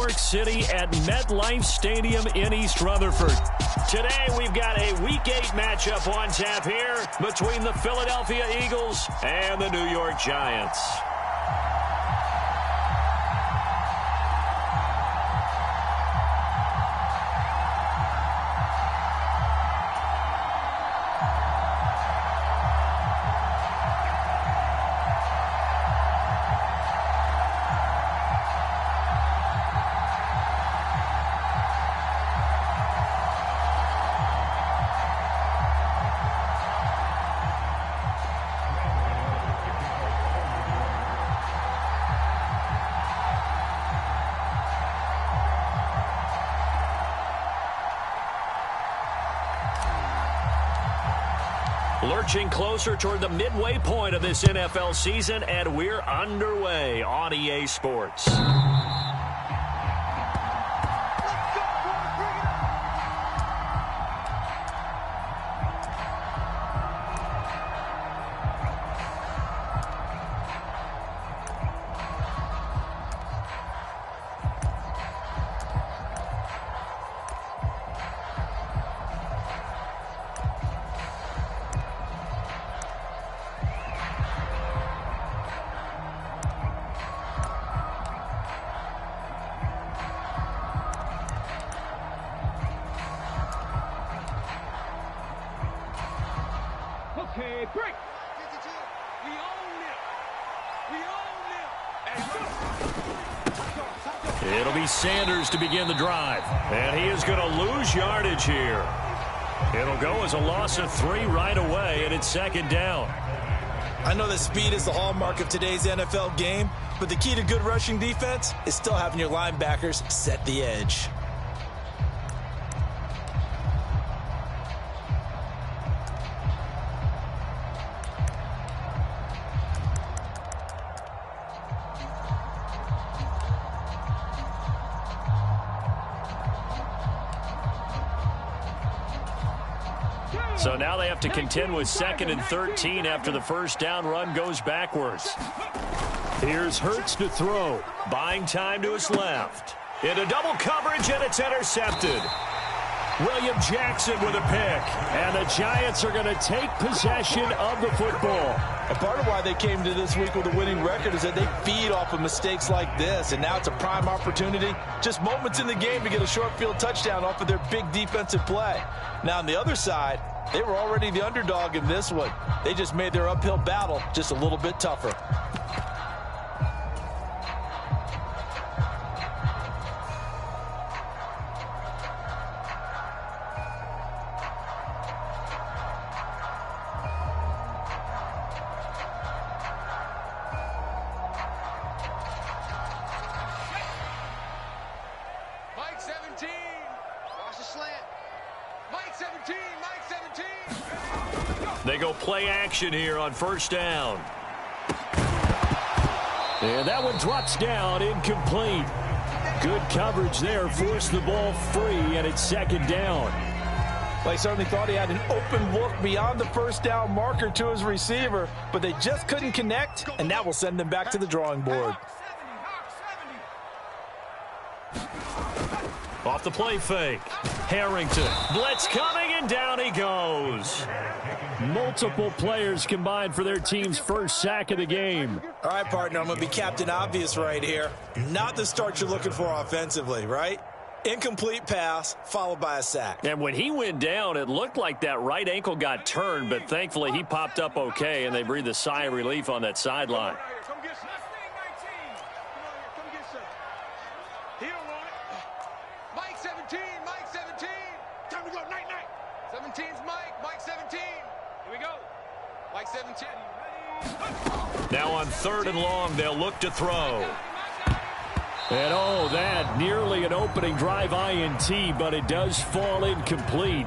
York City at MetLife Stadium in East Rutherford. Today, we've got a Week 8 matchup on tap here between the Philadelphia Eagles and the New York Giants. Lurching closer toward the midway point of this NFL season, and we're underway on EA Sports. Okay, break. We own it. It'll be Sanders to begin the drive. And he is going to lose yardage here. It'll go as a loss of 3 right away, and it's second down. I know that speed is the hallmark of today's NFL game, but the key to good rushing defense is still having your linebackers set the edge. So now they have to contend with 2nd and 13 after the first down run goes backwards. Here's Hurts to throw. Buying time to his left. Into double coverage, and it's intercepted. William Jackson with a pick. And the Giants are going to take possession of the football. And part of why they came to this week with a winning record is that they feed off of mistakes like this. And now it's a prime opportunity. Just moments in the game to get a short field touchdown off of their big defensive play. Now on the other side, they were already the underdog in this one. They just made their uphill battle just a little bit tougher. Mike 17. Watch the slant. Mike 17. Mike 17. They go play action here on first down. And that one drops down, incomplete. Good coverage there, forced the ball free, and it's second down. They certainly thought he had an open look beyond the first down marker to his receiver, but they just couldn't connect, and that will send them back to the drawing board. Off the play fake. Harrington. Blitz coming, and down he goes. Multiple players combined for their team's first sack of the game. All right, partner, I'm going to be Captain Obvious right here. Not the start you're looking for offensively, right? Incomplete pass followed by a sack. And when he went down, it looked like that right ankle got turned, but thankfully he popped up okay, and they breathed a sigh of relief on that sideline. Mike 17. Mike 17. Time to go. Night. 17's Mike. Mike 17. Here we go. Mike 17. Now on 3rd and long, they'll look to throw. And oh, that nearly an opening drive INT, but it does fall incomplete.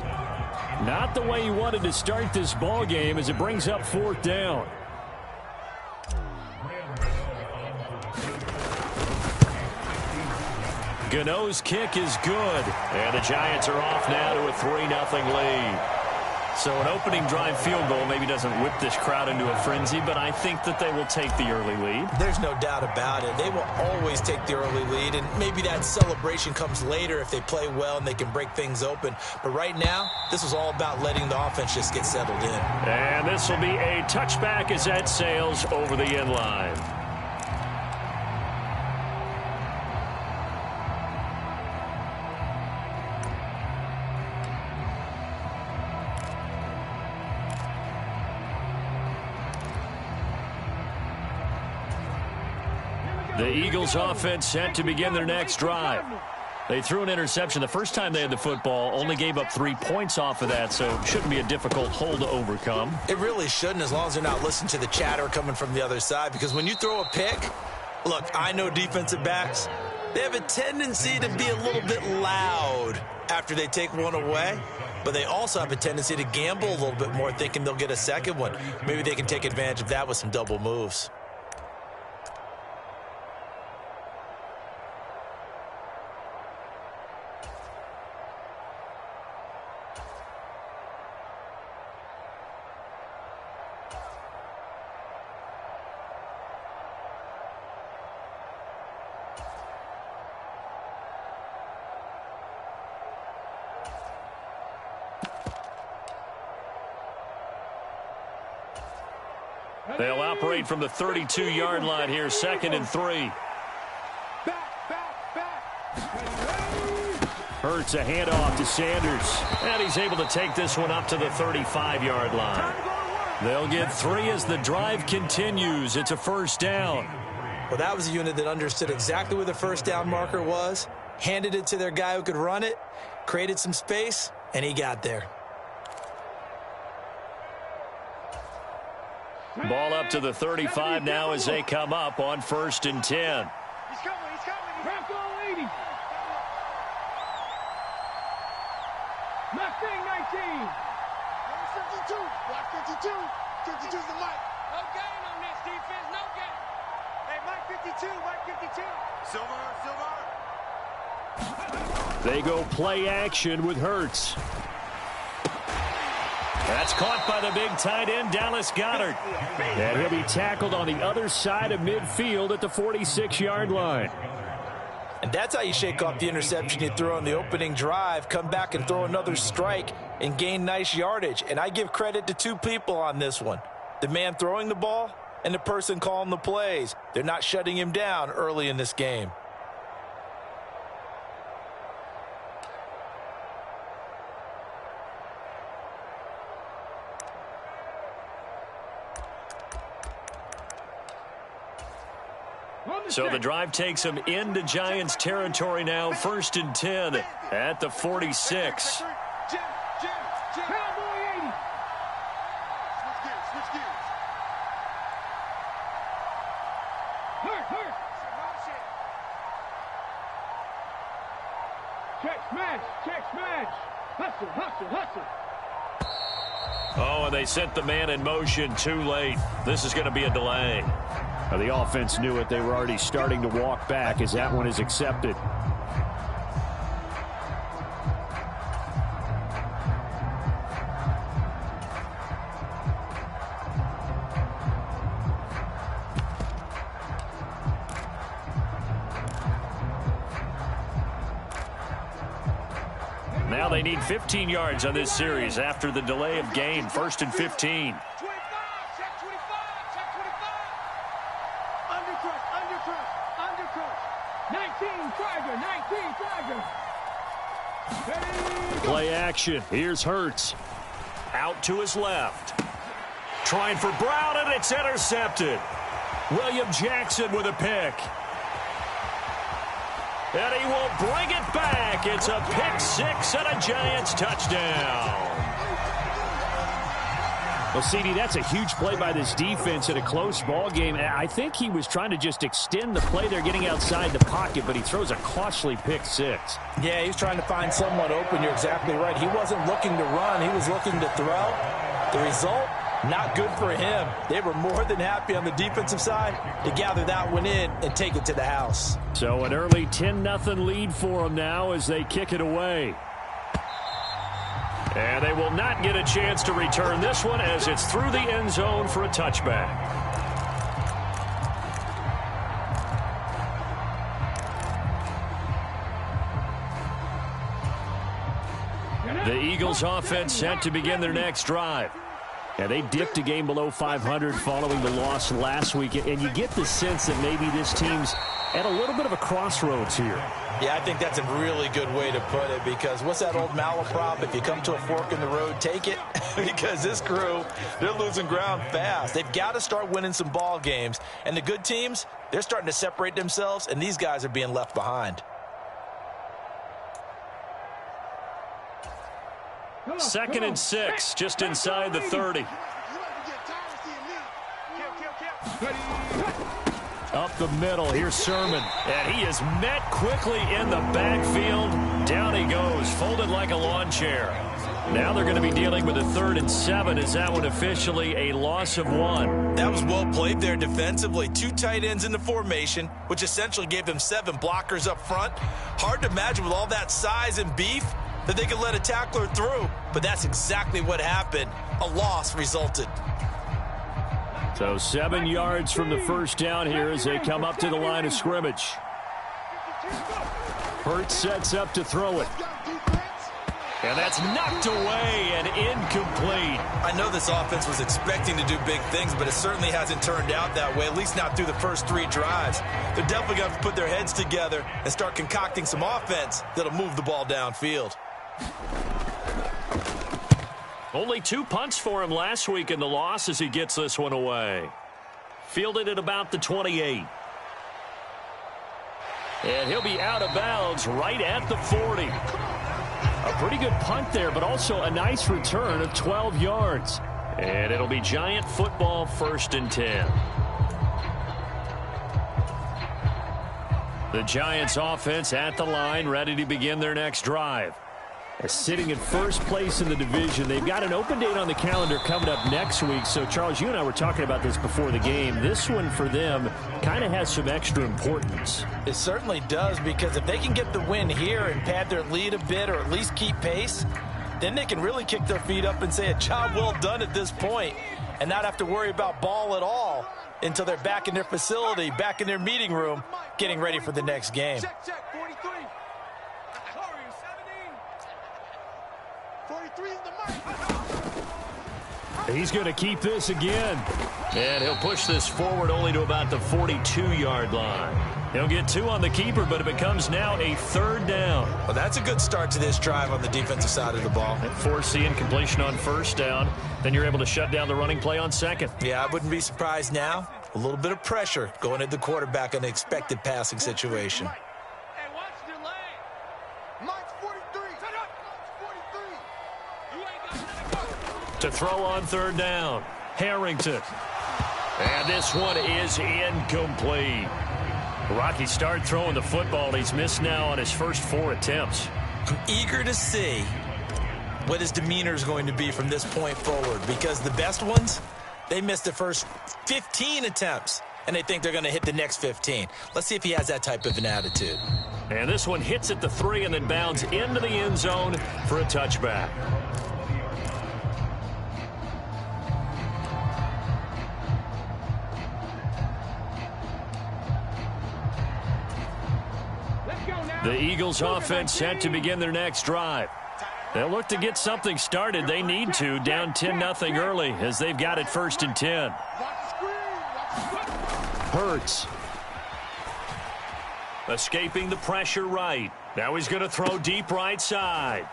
Not the way he wanted to start this ball game as it brings up 4th down. Gano's kick is good, and the Giants are off now to a 3-0 lead. So an opening drive field goal maybe doesn't whip this crowd into a frenzy, but I think that they will take the early lead. There's no doubt about it. They will always take the early lead, and maybe that celebration comes later if they play well and they can break things open. But right now, this is all about letting the offense just get settled in. And this will be a touchback as that sails over the end line. The Eagles offense set to begin their next drive. They threw an interception the first time they had the football, only gave up 3 points off of that, so it shouldn't be a difficult hole to overcome. It really shouldn't, as long as they're not listening to the chatter coming from the other side, because when you throw a pick, look, I know defensive backs, they have a tendency to be a little bit loud after they take one away, but they also have a tendency to gamble a little bit more, thinking they'll get a second one. Maybe they can take advantage of that with some double moves. They'll operate from the 32-yard line here, 2nd and 3. Hurts a handoff to Sanders, and he's able to take this one up to the 35-yard line. They'll get 3 as the drive continues. It's a first down. Well, that was a unit that understood exactly where the first down marker was, handed it to their guy who could run it, created some space, and he got there. Ball up to the 35 now as they come up on 1st and 10. He's coming, he's coming. Crack on 80. Left thing 19. 52. Block 52. 52 is the mic. No gain on this defense, no gain. Hey, Mike 52, Mike 52. Silver. They go play action with Hurts. That's caught by the big tight end, Dallas Goedert. And he'll be tackled on the other side of midfield at the 46-yard line. And that's how you shake off the interception you threw on the opening drive, come back and throw another strike and gain nice yardage. And I give credit to 2 people on this one. The man throwing the ball and the person calling the plays. They're not shutting him down early in this game. So the drive takes them into Giants territory now, 1st and 10 at the 46. Cowboy 80. Switch gears. Hurt. Check smash. Hustle. Oh, and they sent the man in motion too late. This is going to be a delay. The offense knew it. They were already starting to walk back as that one is accepted. Now they need 15 yards on this series after the delay of game. 1st and 15. Play action. Here's Hurts. Out to his left. Trying for Brown, and it's intercepted. William Jackson with a pick. And he will bring it back. It's a pick 6 and a Giants touchdown. Well, CD, that's a huge play by this defense in a close ball game. I think he was trying to just extend the play. They're getting outside the pocket, but he throws a costly pick 6. Yeah, he's trying to find someone open. You're exactly right. He wasn't looking to run. He was looking to throw. The result, not good for him. They were more than happy on the defensive side to gather that one in and take it to the house. So an early 10-0 lead for them now as they kick it away. And they will not get a chance to return this one as it's through the end zone for a touchback. The Eagles offense set to begin their next drive. Yeah, they dipped a game below 500 following the loss last week, and you get the sense that maybe this team's at a little bit of a crossroads here. Yeah, I think that's a really good way to put it, because what's that old malaprop? If you come to a fork in the road, take it. Because this crew, they're losing ground fast. They've got to start winning some ball games. And the good teams, they're starting to separate themselves, and these guys are being left behind. 2nd and 6, just inside the 30. Up the middle, here's Sermon. And he is met quickly in the backfield. Down he goes, folded like a lawn chair. Now they're going to be dealing with a 3rd and 7. Is that one officially a loss of 1? That was well played there defensively. 2 tight ends in the formation, which essentially gave them 7 blockers up front. Hard to imagine with all that size and beef that they could let a tackler through, but that's exactly what happened. A loss resulted. So 7 yards from the first down here as they come up to the line of scrimmage. Hurts sets up to throw it. And that's knocked away and incomplete. I know this offense was expecting to do big things, but it certainly hasn't turned out that way, at least not through the first 3 drives. They're definitely going to put their heads together and start concocting some offense that'll move the ball downfield. Only 2 punts for him last week in the loss as he gets this one away. Fielded at about the 28. And he'll be out of bounds right at the 40. A pretty good punt there, but also a nice return of 12 yards. And it'll be Giant football, 1st and 10. The Giants offense at the line, ready to begin their next drive. Sitting in first place in the division. They've got an open date on the calendar coming up next week. So, Charles, you and I were talking about this before the game. This one for them kind of has some extra importance. It certainly does, because if they can get the win here and pad their lead a bit or at least keep pace, then they can really kick their feet up and say a job well done at this point and not have to worry about ball at all until they're back in their facility, back in their meeting room, getting ready for the next game. Check, 43. 43 is the mic. He's going to keep this again. And he'll push this forward only to about the 42-yard line. He'll get 2 on the keeper, but it becomes now a 3rd down. Well, that's a good start to this drive on the defensive side of the ball. Force the incompletion on 1st down. Then you're able to shut down the running play on 2nd. Yeah, I wouldn't be surprised now. A little bit of pressure going at the quarterback in an expected passing situation. Hey, watch the leg. Mike's 43. Shut up. Mike's 43. To throw on 3rd down, Harrington. And this one is incomplete. Rocky start throwing the football. He's missed now on his first 4 attempts. I'm eager to see what his demeanor is going to be from this point forward, because the best ones, they missed the first 15 attempts, and they think they're going to hit the next 15. Let's see if he has that type of an attitude. And this one hits at the 3 and then bounds into the end zone for a touchback. The Eagles offense set to begin their next drive. They'll look to get something started. They need to, down 10-0 early as they've got it 1st and 10. Hurts. Escaping the pressure right. Now he's going to throw deep right side.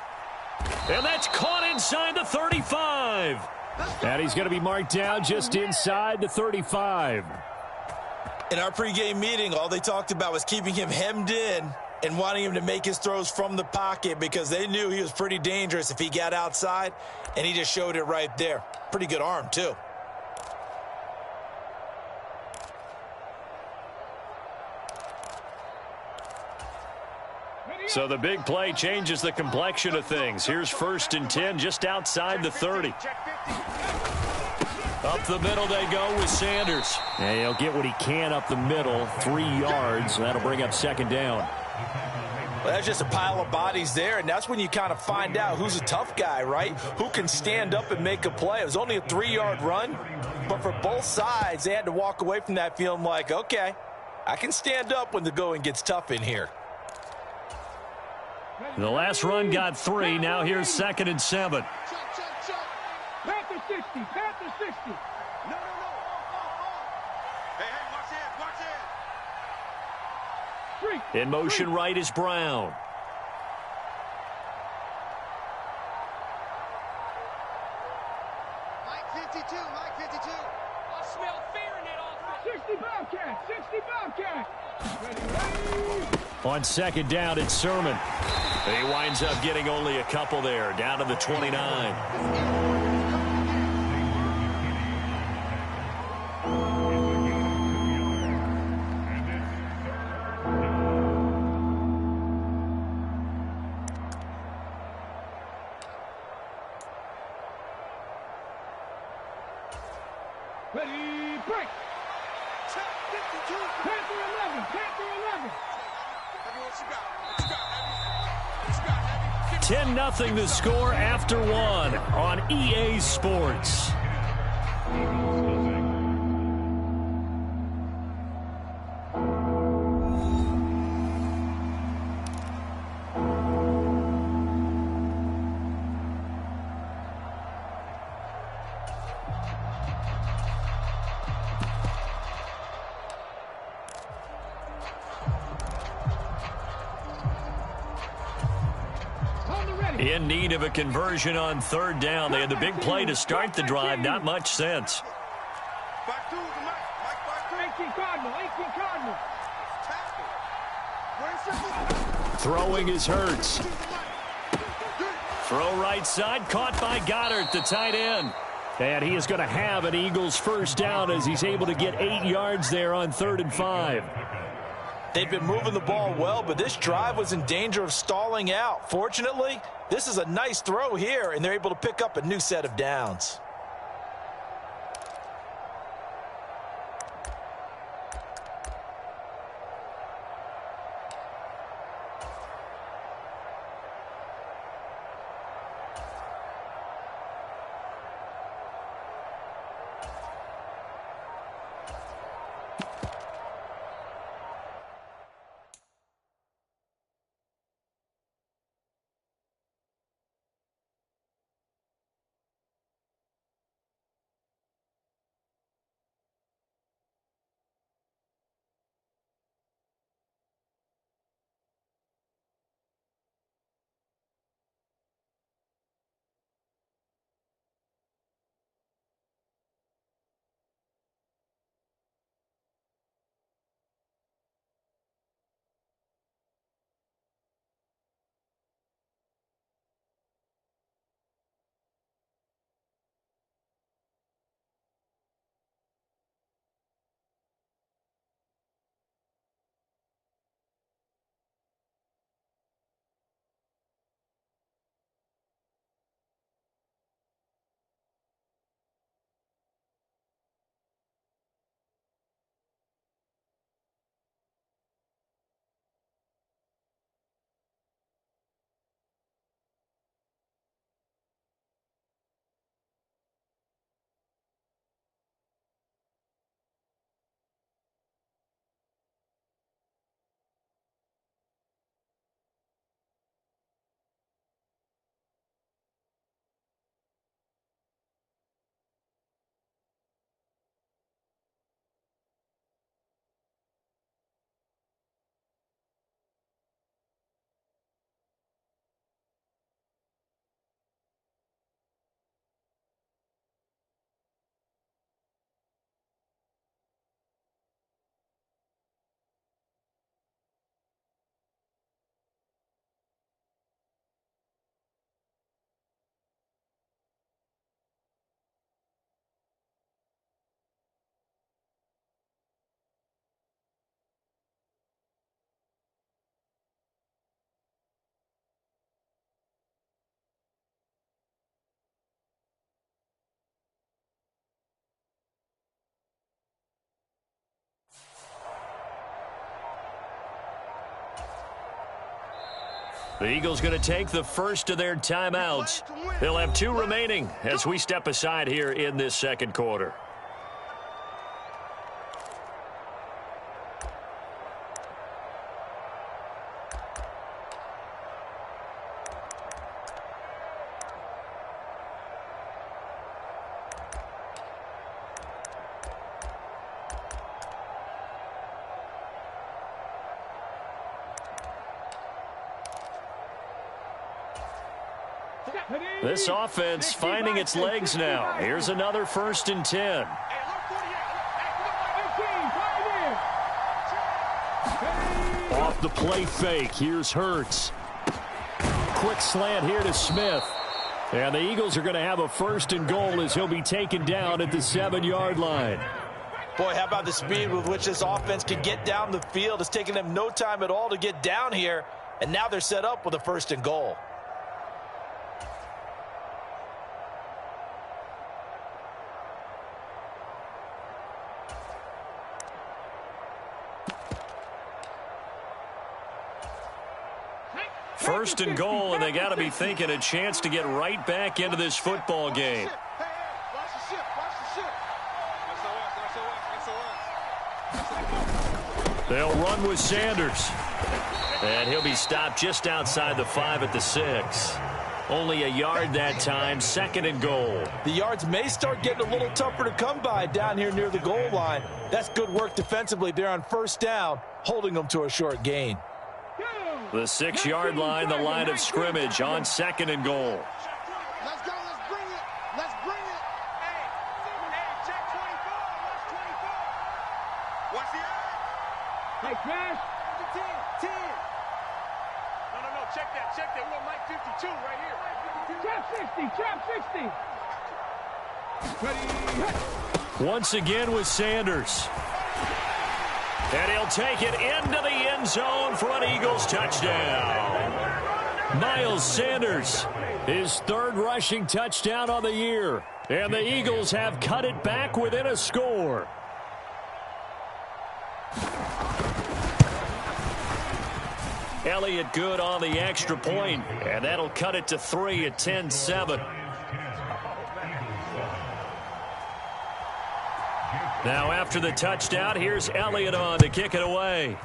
And that's caught inside the 35. And he's going to be marked down just inside the 35. In our pregame meeting, all they talked about was keeping him hemmed in and wanting him to make his throws from the pocket, because they knew he was pretty dangerous if he got outside, and he just showed it right there. Pretty good arm, too. So the big play changes the complexion of things. Here's 1st and 10 just outside the 30. Up the middle they go with Sanders. And he'll get what he can up the middle, 3 yards. That'll bring up 2nd down. Well, that's just a pile of bodies there, and that's when you kind of find out who's a tough guy, right? Who can stand up and make a play. It was only a 3-yard run, but for both sides, they had to walk away from that feeling like, okay, I can stand up when the going gets tough in here. The last run got 3. Now here's 2nd and 7. Panther 60. Panther 60. No. Hey, watch it. In motion right is Brown. Mike 52. I smell fear in that offense. 60 Bobcat. 60 Bobcat. Ready. On 2nd down, it's Sermon. And he winds up getting only a couple there, down to the 29. Ready, break. 52. Panther 11. Panther 11. 10-0 the score after 1 on EA Sports. In need of a conversion on 3rd down. They had the big play to start the drive. Not much sense. 18 Cardinal. Throwing is Hurts. Throw right side. Caught by Goddard, the tight end. And he is going to have an Eagles first down as he's able to get 8 yards there on 3rd and 5. They've been moving the ball well, but this drive was in danger of stalling out. Fortunately, this is a nice throw here, and they're able to pick up a new set of downs. The Eagles going to take the first of their timeouts. They'll have 2 remaining as we step aside here in this second quarter. This offense finding its legs now. Here's another 1st and 10. Off the play fake. Here's Hurts. Quick slant here to Smith. And the Eagles are going to have a 1st and goal as he'll be taken down at the 7-yard line. Boy, how about the speed with which this offense can get down the field? It's taken them no time at all to get down here. And now they're set up with a 1st and goal. First and goal, and they got to be thinking a chance to get right back into this football game. They'll run with Sanders. And he'll be stopped just outside the 5 at the 6. Only a yard that time, 2nd and goal. The yards may start getting a little tougher to come by down here near the goal line. That's good work defensively there on 1st down, holding them to a short gain. The 6-yard line, the line of scrimmage on 2nd and goal. Let's go. Let's bring it. Let's bring it. Hey, check 24. Watch 24. Watch the eye. Hey, Crash. 10. No. Check that. We want Mike 52 right here. Trap 60. Ready. Once again with Sanders. And he'll take it into the end zone for an Eagles touchdown. Miles Sanders, his 3rd rushing touchdown on the year. And the Eagles have cut it back within a score. Elliott good on the extra point, and that'll cut it to 3 at 10-7. Now after the touchdown, here's Elliott on to kick it away.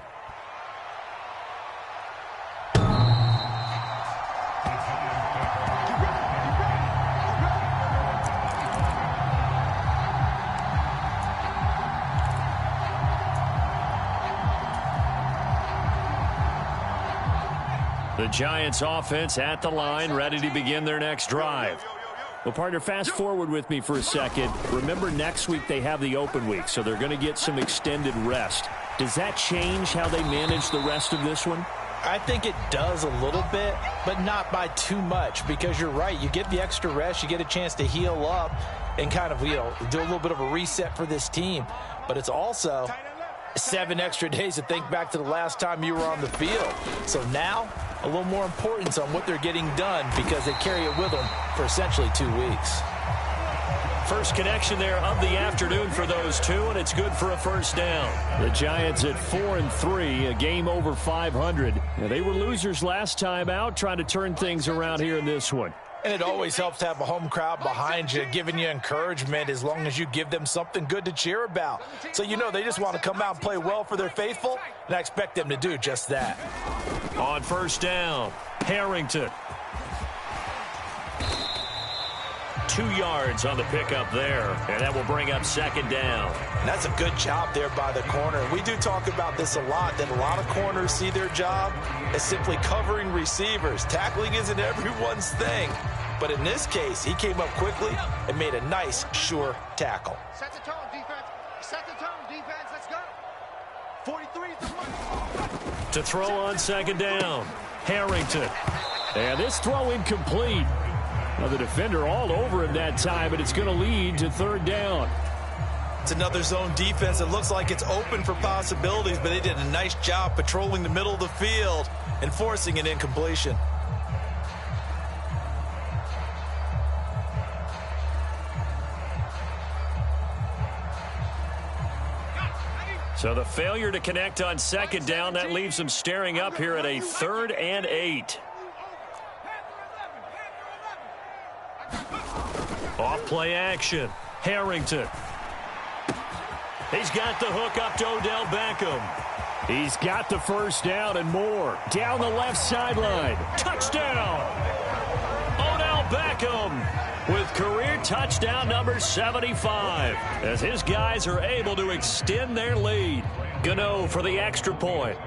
The Giants offense at the line, ready to begin their next drive. Well, partner, fast forward with me for a second. Remember, next week they have the open week, so they're going to get some extended rest. Does that change how they manage the rest of this one? I think it does a little bit, but not by too much, because you're right. You get the extra rest, you get a chance to heal up and kind of, do a little bit of a reset for this team. But it's also 7 extra days to think back to the last time you were on the field. So now, a little more importance on what they're getting done because they carry it with them for essentially 2 weeks. First connection there of the afternoon for those two, and it's good for a 1st down. The Giants at 4-3, a game over 500. They were losers last time out, trying to turn things around here in this one. And it always helps to have a home crowd behind you, giving you encouragement as long as you give them something good to cheer about. So they just want to come out and play well for their faithful, and I expect them to do just that. On 1st down, Harrington. 2 yards on the pickup there, and that will bring up 2nd down. And that's a good job there by the corner. We do talk about this a lot, that a lot of corners see their job as simply covering receivers. Tackling isn't everyone's thing. But in this case, he came up quickly and made a nice, sure tackle. Set the tone, defense. Set the tone, defense. Let's go. 43 is the money. To throw on 2nd down, Harrington. And this throw incomplete. Now the defender all over him that time, but it's going to lead to 3rd down. It's another zone defense. It looks like it's open for possibilities, but they did a nice job patrolling the middle of the field and forcing an incompletion. So the failure to connect on 2nd down, that leaves them staring up here at a 3rd and 8. Off play action. Harrington. He's got the hook up to Odell Beckham. He's got the first down and more. Down the left sideline. Touchdown! Odell Beckham with career touchdown number 75 as his guys are able to extend their lead. Gano for the extra point.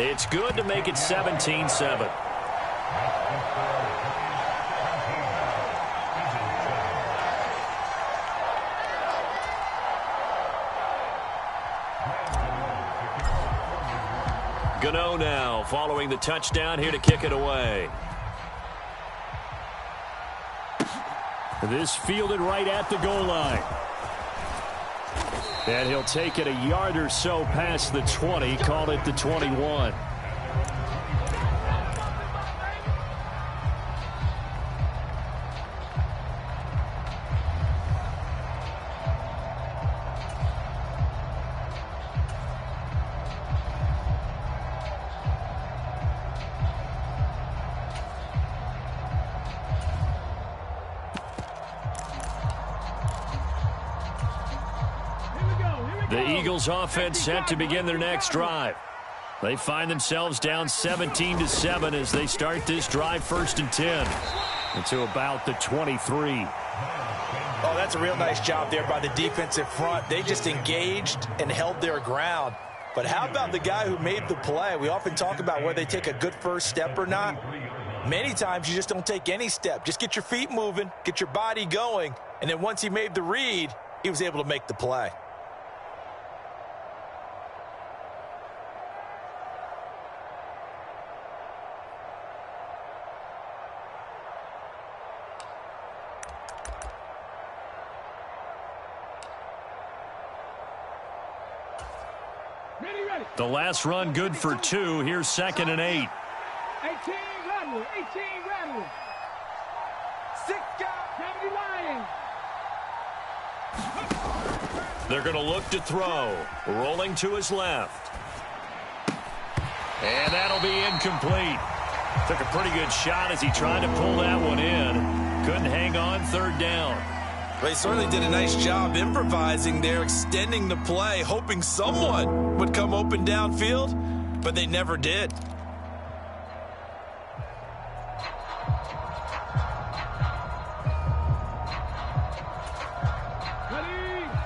It's good to make it 17-7. Gano now following the touchdown here to kick it away. This fielded right at the goal line. And he'll take it a yard or so past the 20, call it the 21. The Eagles offense set to begin their next drive. They find themselves down 17-7 as they start this drive 1st and 10 into about the 23. Oh, that's a real nice job there by the defensive front. They just engaged and held their ground. But how about the guy who made the play? We often talk about whether they take a good first step or not. Many times you just don't take any step. Just get your feet moving, get your body going, and then once he made the read, he was able to make the play. The last run good for 2. Here's 2nd and 8. 18 Rattle. 18 Rattle. 6 Gravity Lions. They're going to look to throw. Rolling to his left. And that'll be incomplete. Took a pretty good shot as he tried to pull that one in. Couldn't hang on 3rd down. They certainly did a nice job improvising there, extending the play, hoping someone would come open downfield, but they never did.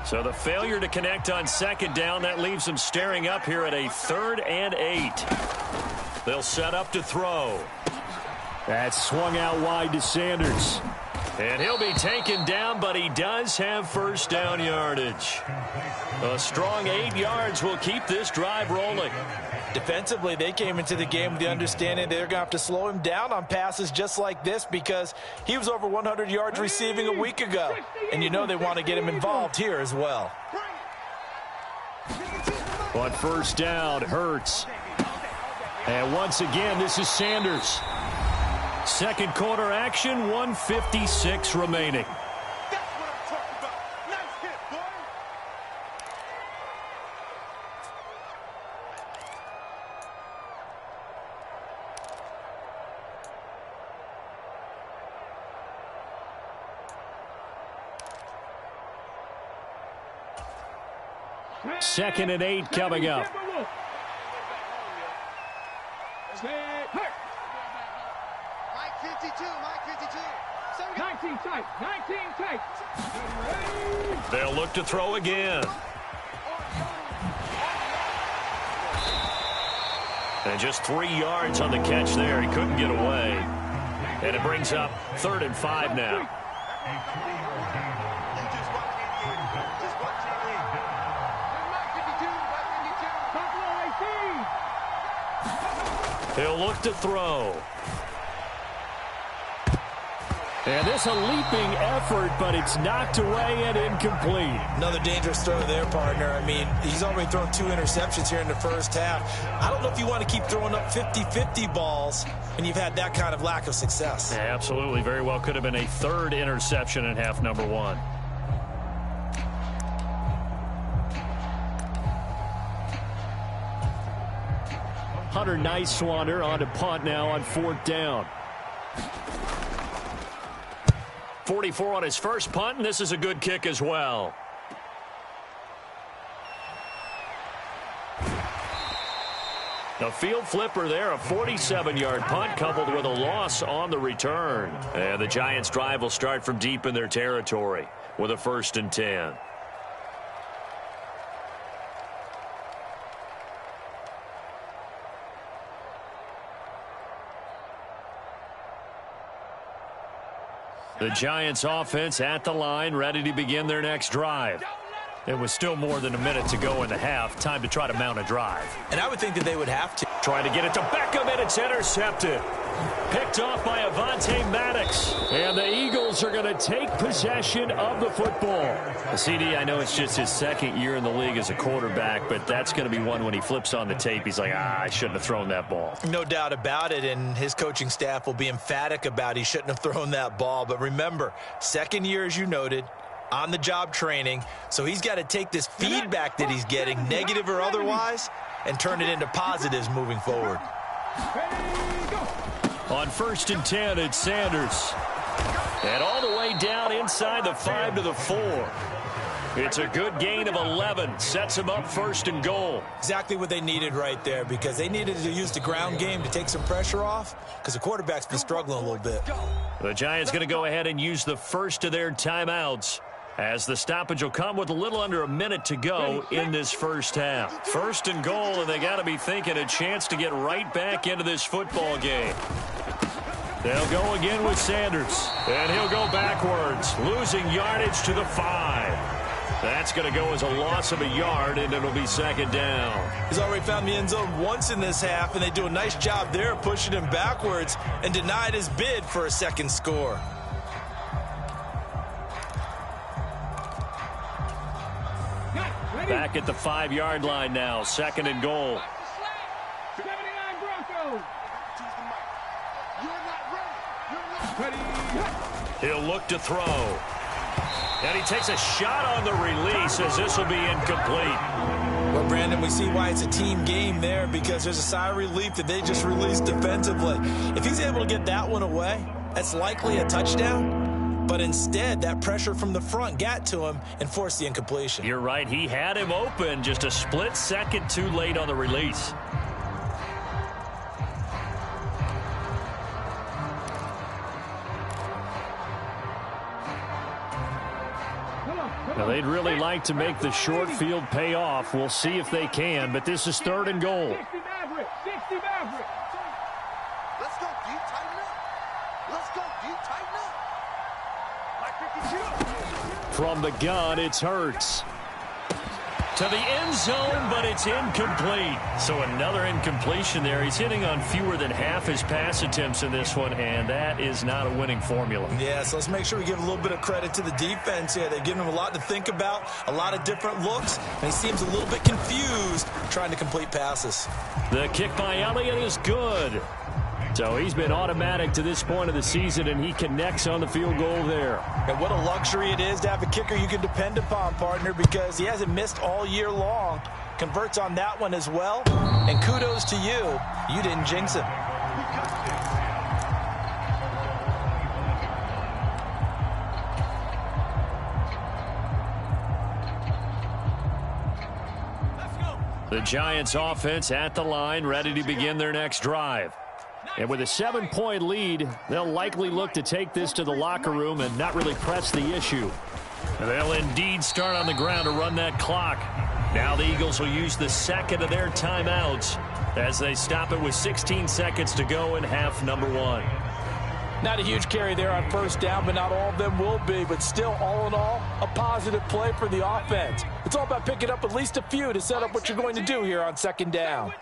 So the failure to connect on 2nd down, that leaves them staring up here at a 3rd and 8. They'll set up to throw. That's swung out wide to Sanders. And he'll be taken down, but he does have first down yardage. A strong 8 yards will keep this drive rolling. Defensively, they came into the game with the understanding they're going to have to slow him down on passes just like this because he was over 100 yards receiving a week ago. And you know they want to get him involved here as well. On first down, Hurts. And once again, this is Sanders. 2nd quarter action, 1:56 remaining. That's what I'm talking about. Nice hit, boy. Second and 8 coming up. Mike 52, Mike 52. 19 tight, 19 tight. They'll look to throw again. And just 3 yards on the catch there. He couldn't get away. And it brings up 3rd and 5 now. He'll look to throw. And this a leaping effort, but it's knocked away and incomplete. Another dangerous throw there, partner. I mean, he's already thrown 2 interceptions here in the first half. I don't know if you want to keep throwing up 50-50 balls, and you've had that kind of lack of success. Yeah, absolutely. Very well could have been a 3rd interception in half number 1. Hunter Nice-Swander on to punt now on 4th down. 44 on his first punt, and this is a good kick as well. A field flipper there, a 47-yard punt coupled with a loss on the return. And the Giants' drive will start from deep in their territory with a 1st and 10. The Giants' offense at the line, ready to begin their next drive. It was still more than a minute to go in the half. Time to try to mount a drive. And I would think that they would have to. Trying to get it to Beckham, and it's intercepted. Picked off by Avonte Maddox. And the Eagles are going to take possession of the football. CD, I know it's just his 2nd year in the league as a quarterback, but that's going to be one when he flips on the tape. He's like, I shouldn't have thrown that ball. No doubt about it, and his coaching staff will be emphatic about he shouldn't have thrown that ball. But remember, 2nd year, as you noted, on-the-job training, so he's got to take this feedback that he's getting, negative or otherwise, and turn it into positives moving forward. On 1st and 10, it's Sanders. And all the way down inside the 5 to the 4. It's a good gain of 11. Sets him up 1st and goal. Exactly what they needed right there, because they needed to use the ground game to take some pressure off, because the quarterback's been struggling a little bit. The Giants going to go ahead and use the first of their timeouts, as the stoppage will come with a little under a minute to go in this first half. 1st and goal, and they got to be thinking a chance to get right back into this football game. They'll go again with Sanders, and he'll go backwards, losing yardage to the 5. That's going to go as a loss of a yard, and it'll be 2nd down. He's already found the end zone once in this half, and they do a nice job there pushing him backwards and denied his bid for a 2nd score. Back at the 5-yard line now, 2nd and goal. 79 Broncos. He'll look to throw. And he takes a shot on the release as this will be incomplete. Well, Brandon, we see why it's a team game there, because there's a sigh of relief that they just released defensively. If he's able to get that one away, that's likely a touchdown. But instead, that pressure from the front got to him and forced the incompletion. You're right. He had him open, just a split second too late on the release. Now, they'd really like to make the short field pay off. We'll see if they can, but this is 3rd and goal. 60 Maverick. 60 Maverick. Let's go, D. Tighten up. Let's go, D. Tighten up. From the gun, it's Hurts. To the end zone, but it's incomplete. So another incompletion there. He's hitting on fewer than half his pass attempts in this one, and that is not a winning formula. Yeah, so let's make sure we give a little bit of credit to the defense here. They've given him a lot to think about, a lot of different looks, and he seems a little bit confused trying to complete passes. The kick by Elliott is good. So he's been automatic to this point of the season, and he connects on the field goal there. And what a luxury it is to have a kicker you can depend upon, partner, because he hasn't missed all year long. Converts on that one as well. And kudos to you. You didn't jinx him. The Giants offense at the line, ready to begin their next drive. And with a 7-point lead, they'll likely look to take this to the locker room and not really press the issue. And they'll indeed start on the ground to run that clock. Now the Eagles will use the 2nd of their timeouts as they stop it with 16 seconds to go in half number 1. Not a huge carry there on 1st down, but not all of them will be. But still, all in all, a positive play for the offense. It's all about picking up at least a few to set up what you're going to do here on 2nd down.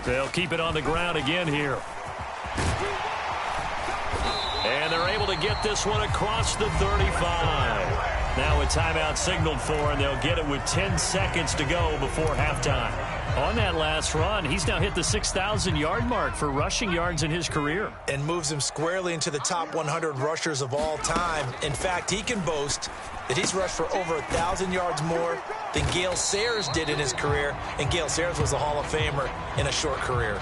They'll keep it on the ground again here. And they're able to get this one across the 35. Now a timeout signaled for, and they'll get it with 10 seconds to go before halftime. On that last run, he's now hit the 6,000-yard mark for rushing yards in his career. And moves him squarely into the top 100 rushers of all time. In fact, he can boast that he's rushed for over 1,000 yards more than Gale Sayers did in his career. And Gale Sayers was a Hall of Famer in a short career.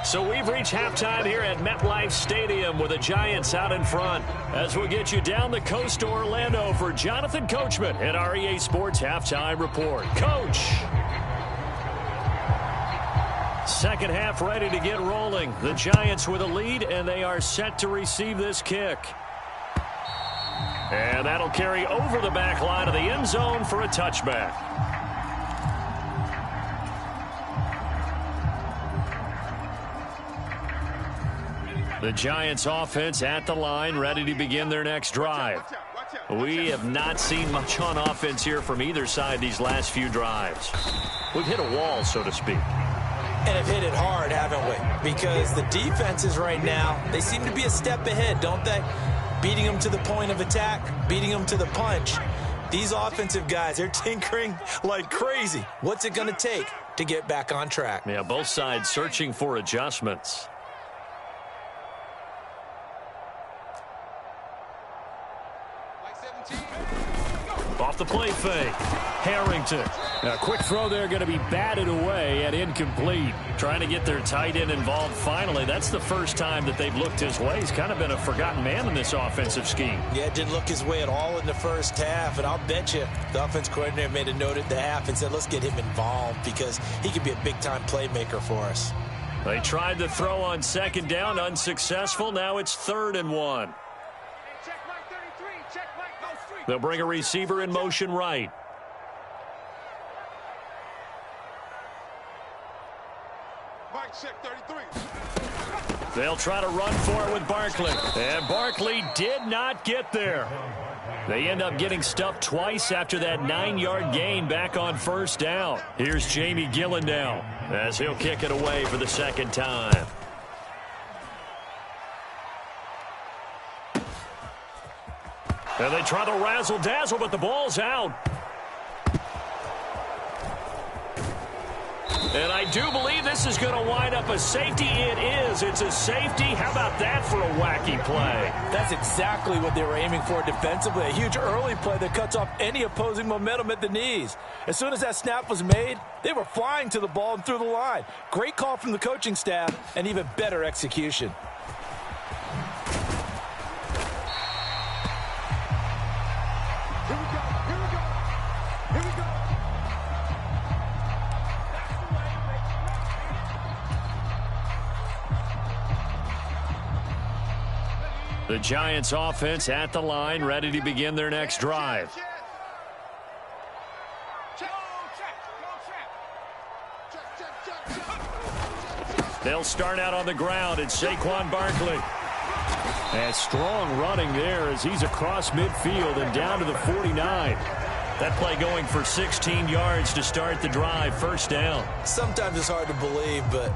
So we've reached halftime here at MetLife Stadium with the Giants out in front. As we'll get you down the coast to Orlando for Jonathan Coachman at our EA Sports Halftime Report. Coach! Second half ready to get rolling. The Giants with a lead, and they are set to receive this kick. And that'll carry over the back line of the end zone for a touchback. The Giants offense at the line, ready to begin their next drive. We have not seen much on offense here from either side these last few drives. We've hit a wall, so to speak. And have hit it hard, haven't we? Because the defenses right now, they seem to be a step ahead, don't they? Beating them to the point of attack, beating them to the punch. These offensive guys, they're tinkering like crazy. What's it going to take to get back on track? Yeah, both sides searching for adjustments. Off the play fake. Harrington. A quick throw there going to be batted away and incomplete. Trying to get their tight end involved finally. That's the first time that they've looked his way. He's kind of been a forgotten man in this offensive scheme. Yeah, it didn't look his way at all in the first half. And I'll bet you the offense coordinator made a note at the half and said, let's get him involved because he could be a big-time playmaker for us. They tried to throw on second down, unsuccessful. Now it's 3rd and 1. They'll bring a receiver in motion right. They'll try to run for it with Barkley. And Barkley did not get there. They end up getting stuffed twice after that 9-yard gain back on first down. Here's Jamie Gillen now as he'll kick it away for the second time. And they try to razzle-dazzle, but the ball's out. And I do believe this is going to wind up a safety. It is. It's a safety. How about that for a wacky play? That's exactly what they were aiming for defensively. A huge early play that cuts off any opposing momentum at the knees. As soon as that snap was made, they were flying to the ball and through the line. Great call from the coaching staff and even better execution. The Giants offense at the line, ready to begin their next drive. They'll start out on the ground. It's Saquon Barkley. And strong running there as he's across midfield and down to the 49. That play going for 16 yards to start the drive. First down. Sometimes it's hard to believe, but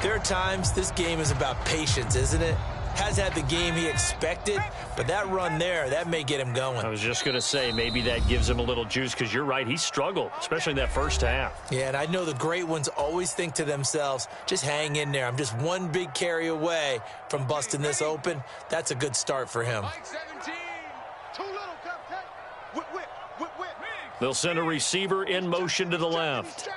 there are times this game is about patience, isn't it? Has had the game he expected, but that run there, that may get him going. I was just going to say, maybe that gives him a little juice because you're right, he struggled, especially in that first half. Yeah, and I know the great ones always think to themselves, just hang in there. I'm just one big carry away from busting this open. That's a good start for him. They'll send a receiver in motion to the left.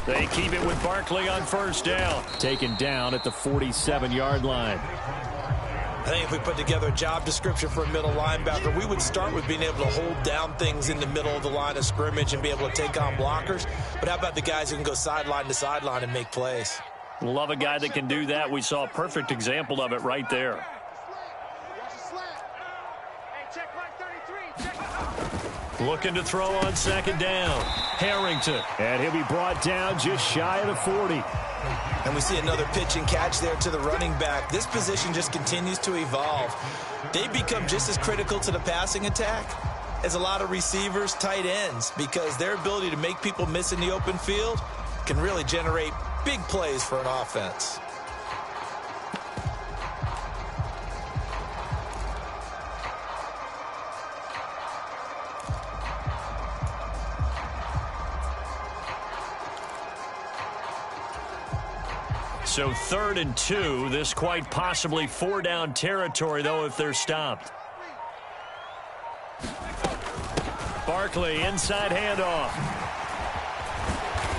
They keep it with Barkley on first down. Taken down at the 47-yard line. I think if we put together a job description for a middle linebacker, we would start with being able to hold down things in the middle of the line of scrimmage and be able to take on blockers. But how about the guys who can go sideline to sideline and make plays? Love a guy that can do that. We saw a perfect example of it right there. Looking to throw on second down. Harrington. And he'll be brought down just shy of the 40. And we see another pitch and catch there to the running back. This position just continues to evolve. They become just as critical to the passing attack as a lot of receivers, tight ends, because their ability to make people miss in the open field can really generate big plays for an offense. So 3rd and 2. This quite possibly 4-down territory, though, if they're stopped. Barkley, inside handoff.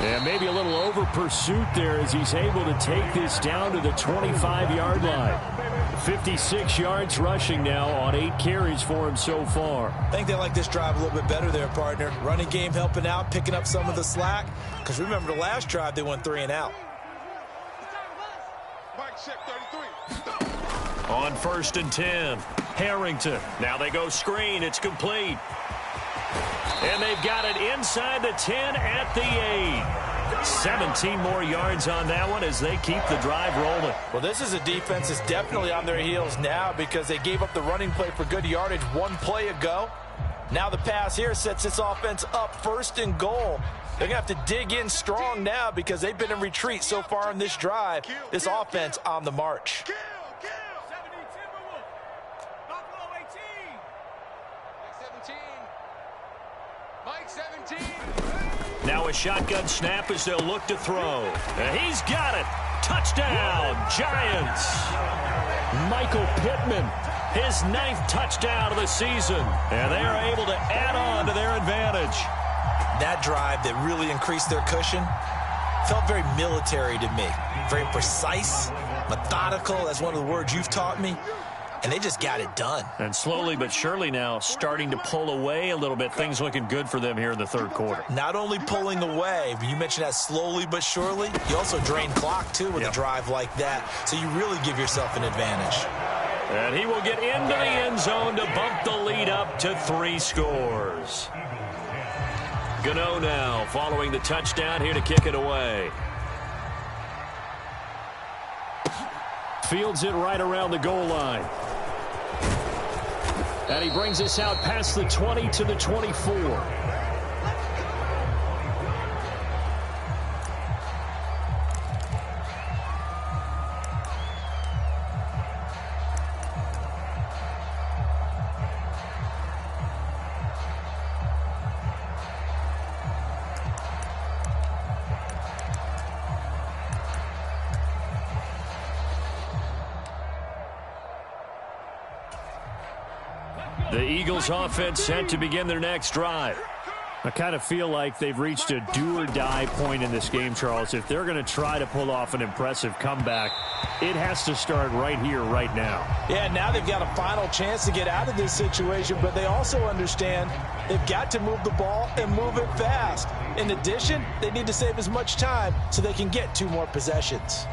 And maybe a little over pursuit there as he's able to take this down to the 25-yard line. 56 yards rushing now on 8 carries for him so far. I think they like this drive a little bit better there, partner. Running game helping out, picking up some of the slack. Because remember, the last drive, they went 3 and out. On 1st and 10, Harrington. Now they go screen. It's complete. And they've got it inside the 10 at the 8. 17 more yards on that one as they keep the drive rolling. Well, this is a defense that's definitely on their heels now because they gave up the running play for good yardage 1 play ago. Now the pass here sets this offense up 1st and goal. They're going to have to dig in strong now because they've been in retreat so far in this drive. This offense on the march. Now a shotgun snap as they'll look to throw. And he's got it. Touchdown, Giants. Michael Pittman, his 9th touchdown of the season. And they are able to add on to their advantage. That drive that really increased their cushion felt very military to me. Very precise, methodical. That's one of the words you've taught me. And they just got it done. And slowly but surely now starting to pull away a little bit. Things looking good for them here in the 3rd quarter. Not only pulling away, but you mentioned that slowly but surely. You also drain clock, too, with a drive like that. So you really give yourself an advantage. And he will get into the end zone to bump the lead up to 3 scores. Gano now following the touchdown here to kick it away. Fields it right around the goal line. And he brings us out past the 20 to the 24. The Eagles offense set to begin their next drive. I kind of feel like they've reached a do-or-die point in this game, Charles. If they're going to try to pull off an impressive comeback, it has to start right here, right now. Yeah, now they've got a final chance to get out of this situation, but they also understand they've got to move the ball and move it fast. In addition, they need to save as much time so they can get 2 more possessions.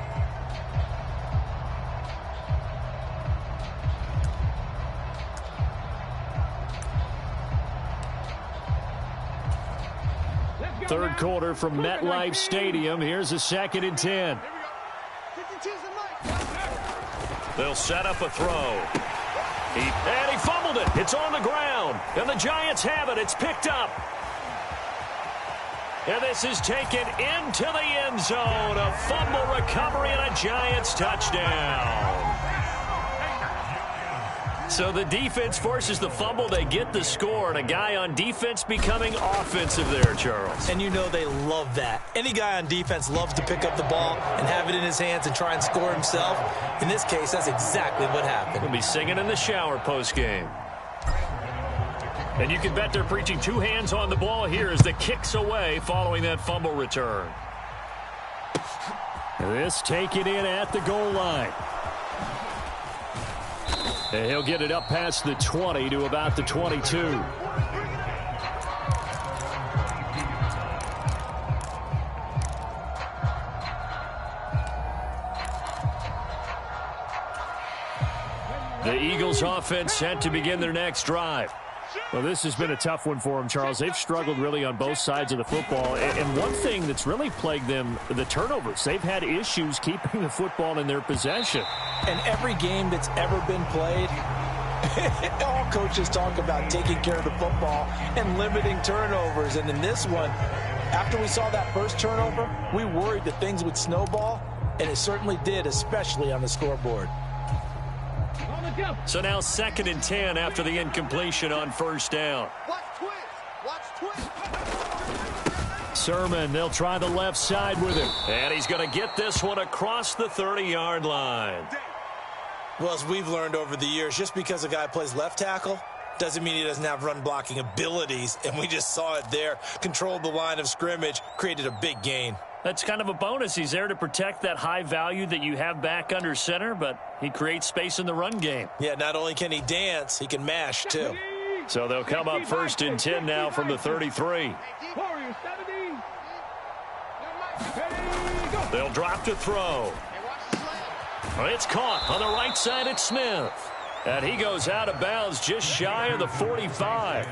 Third quarter from MetLife Stadium. Here's a 2nd and 10. They'll set up a throw. And he fumbled it. It's on the ground. And the Giants have it. It's picked up. And this is taken into the end zone. A fumble recovery and a Giants touchdown. So the defense forces the fumble. They get the score, and a guy on defense becoming offensive there, Charles. And you know they love that. Any guy on defense loves to pick up the ball and have it in his hands and try and score himself. In this case, that's exactly what happened. We'll be singing in the shower post-game. And you can bet they're preaching 2 hands on the ball here as the kick's away following that fumble return. This taken in at the goal line. And he'll get it up past the 20 to about the 22. The Eagles offense set to begin their next drive. Well, this has been a tough one for them, Charles. They've struggled really on both sides of the football. And one thing that's really plagued them, the turnovers. They've had issues keeping the football in their possession. And every game that's ever been played, all coaches talk about taking care of the football and limiting turnovers. And in this one, after we saw that first turnover, we worried that things would snowball, and it certainly did, especially on the scoreboard. So now 2nd and 10 after the incompletion on 1st down. Sermon, they'll try the left side with him. And he's going to get this one across the 30-yard line. Well, as we've learned over the years, just because a guy plays left tackle doesn't mean he doesn't have run-blocking abilities, and we just saw it there. Controlled the line of scrimmage, created a big gain. That's kind of a bonus. He's there to protect that high value that you have back under center, but he creates space in the run game. Yeah, not only can he dance, he can mash, too. So they'll come up 1st and 10 now from the 33. They'll drop to throw. It's caught on the right side at Smith. And he goes out of bounds just shy of the 45.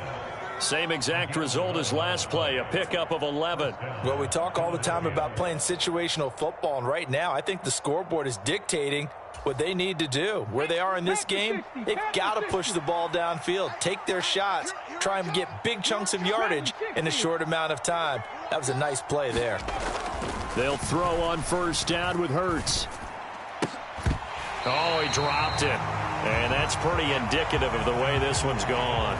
Same exact result as last play, a pickup of 11. Well, we talk all the time about playing situational football, and right now I think the scoreboard is dictating what they need to do. Where they are in this game, they've got to push the ball downfield, take their shots, try and get big chunks of yardage in a short amount of time. That was a nice play there. They'll throw on 1st down with Hurts. Oh, he dropped it. And that's pretty indicative of the way this one's gone.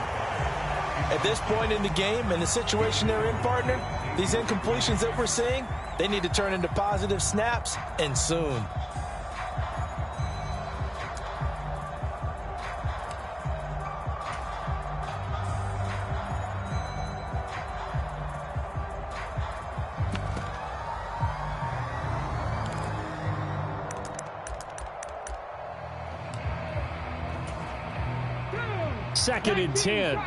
At this point in the game and the situation they're in, partner, these incompletions that we're seeing, they need to turn into positive snaps, and soon. Second and 10.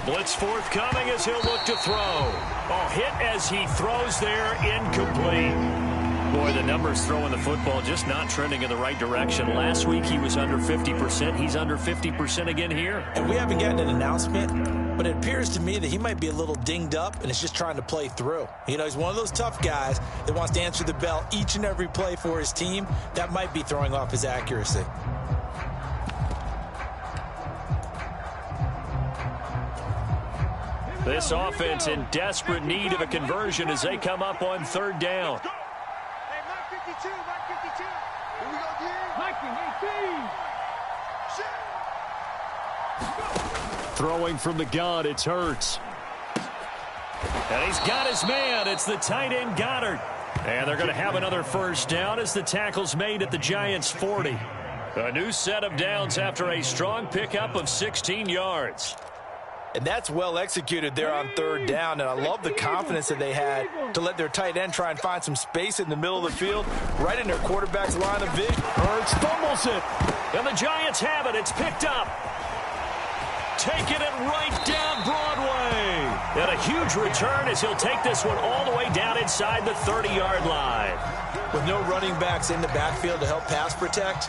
Blitz forthcoming as he'll look to throw. Oh, hit as he throws there, incomplete. Boy, the numbers throwing the football just not trending in the right direction. Last week he was under 50%. He's under 50% again here. And we haven't gotten an announcement, but it appears to me that he might be a little dinged up and is just trying to play through. You know, he's one of those tough guys that wants to answer the bell each and every play for his team. That might be throwing off his accuracy. This offense in desperate need of a conversion as they come up on 3rd down. Hey, Mike 52, Mike 52. Here we go, Gary. Mike 18. Throwing from the gun, it's Hurts. And he's got his man. It's the tight end Goddard. And they're going to have another 1st down as the tackle's made at the Giants' 40. A new set of downs after a strong pickup of 16 yards. And that's well executed there on 3rd down. And I love the confidence that they had to let their tight end try and find some space in the middle of the field, right in their quarterback's line of vision. Hurts fumbles it. And the Giants have it. It's picked up. Taking it right down Broadway. And a huge return as he'll take this one all the way down inside the 30-yard line. With no running backs in the backfield to help pass protect,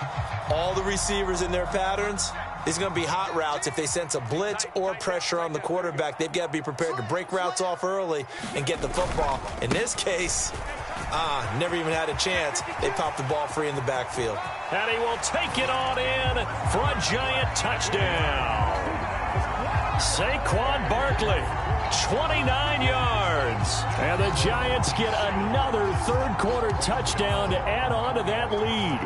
all the receivers in their patterns, these are going to be hot routes. If they sense a blitz or pressure on the quarterback, they've got to be prepared to break routes off early and get the football. In this case, never even had a chance. They popped the ball free in the backfield. And he will take it on in for a Giant touchdown. Saquon Barkley, 29 yards. And the Giants get another 3rd quarter touchdown to add on to that lead.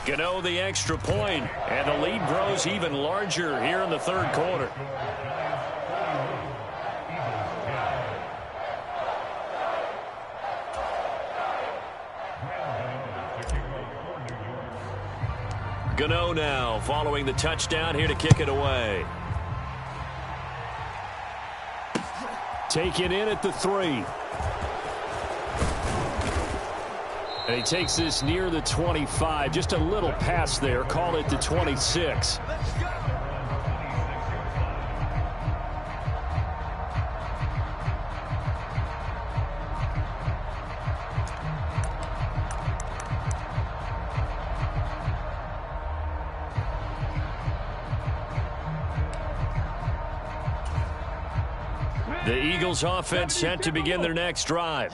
Gano the extra point, and the lead grows even larger here in the 3rd quarter. Gano now following the touchdown here to kick it away. Taken in at the 3. And he takes this near the 25. Just a little pass there. Call it the 26. The Eagles offense set to begin their next drive.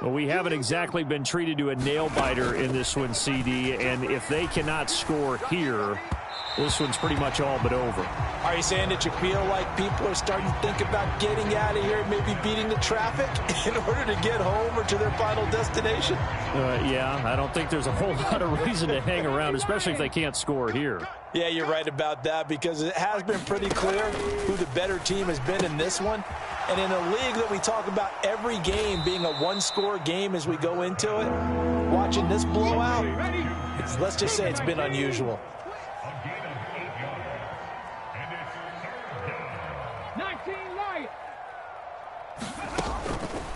Well, we haven't exactly been treated to a nail-biter in this one, CD, and if they cannot score here, this one's pretty much all but over. Are you saying that you feel like people are starting to think about getting out of here, maybe beating the traffic in order to get home or to their final destination? Yeah, I don't think there's a whole lot of reason to hang around, especially if they can't score here. Yeah, you're right about that, because it has been pretty clear who the better team has been in this one. And in a league that we talk about every game being a one-score game as we go into it, watching this blowout, let's just say it's been unusual. 19 right.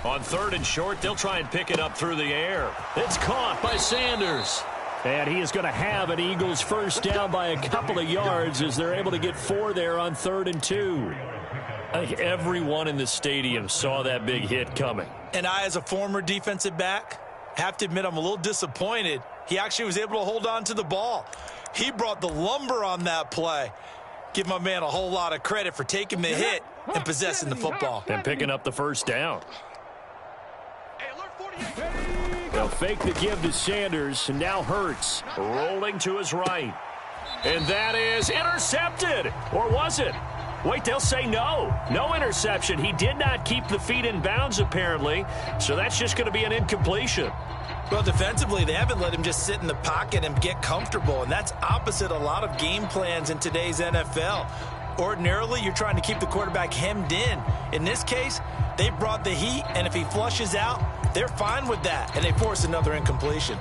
On 3rd and short, they'll try and pick it up through the air. It's caught by Sanders. And he is going to have an Eagles first down by a couple of yards as they're able to get 4 there on 3rd and 2. I think everyone in the stadium saw that big hit coming. And I, as a former defensive back, have to admit I'm a little disappointed. He actually was able to hold on to the ball. He brought the lumber on that play. Give my man a whole lot of credit for taking the hit and possessing the football. And picking up the first down. They'll fake the give to Sanders, and now Hurts rolling to his right. And that is intercepted. Or was it? Wait, they'll say no. No interception. He did not keep the feet in bounds, apparently. So that's just going to be an incompletion. Well, defensively, they haven't let him just sit in the pocket and get comfortable, and that's opposite a lot of game plans in today's NFL. Ordinarily, you're trying to keep the quarterback hemmed in. In this case, they brought the heat, and if he flushes out, they're fine with that, and they force another incompletion.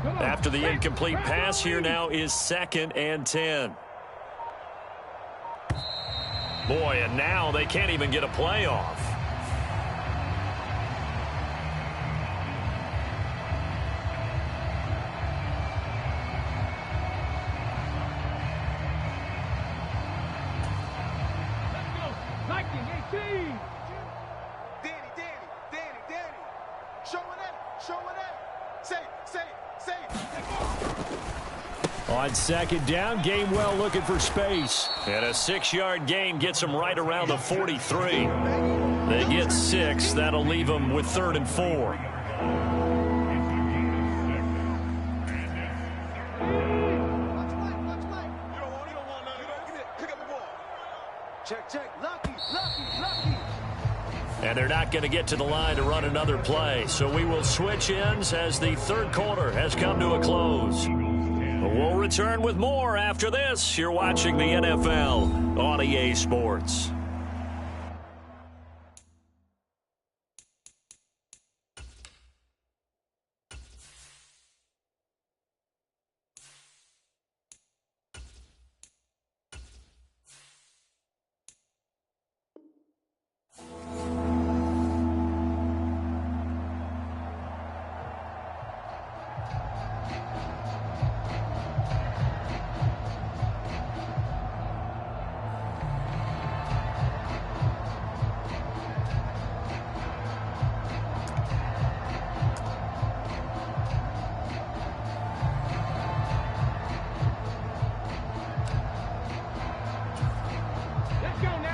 After the incomplete pass, here now is 2nd and 10. Boy, and now they can't even get a play off. On 2nd down, Gainwell looking for space. And a 6-yard gain gets them right around the 43. They get 6. That'll leave them with 3rd and 4. And they're not going to get to the line to run another play. So we will switch ends as the 3rd quarter has come to a close. We'll return with more after this. You're watching the NFL on EA Sports.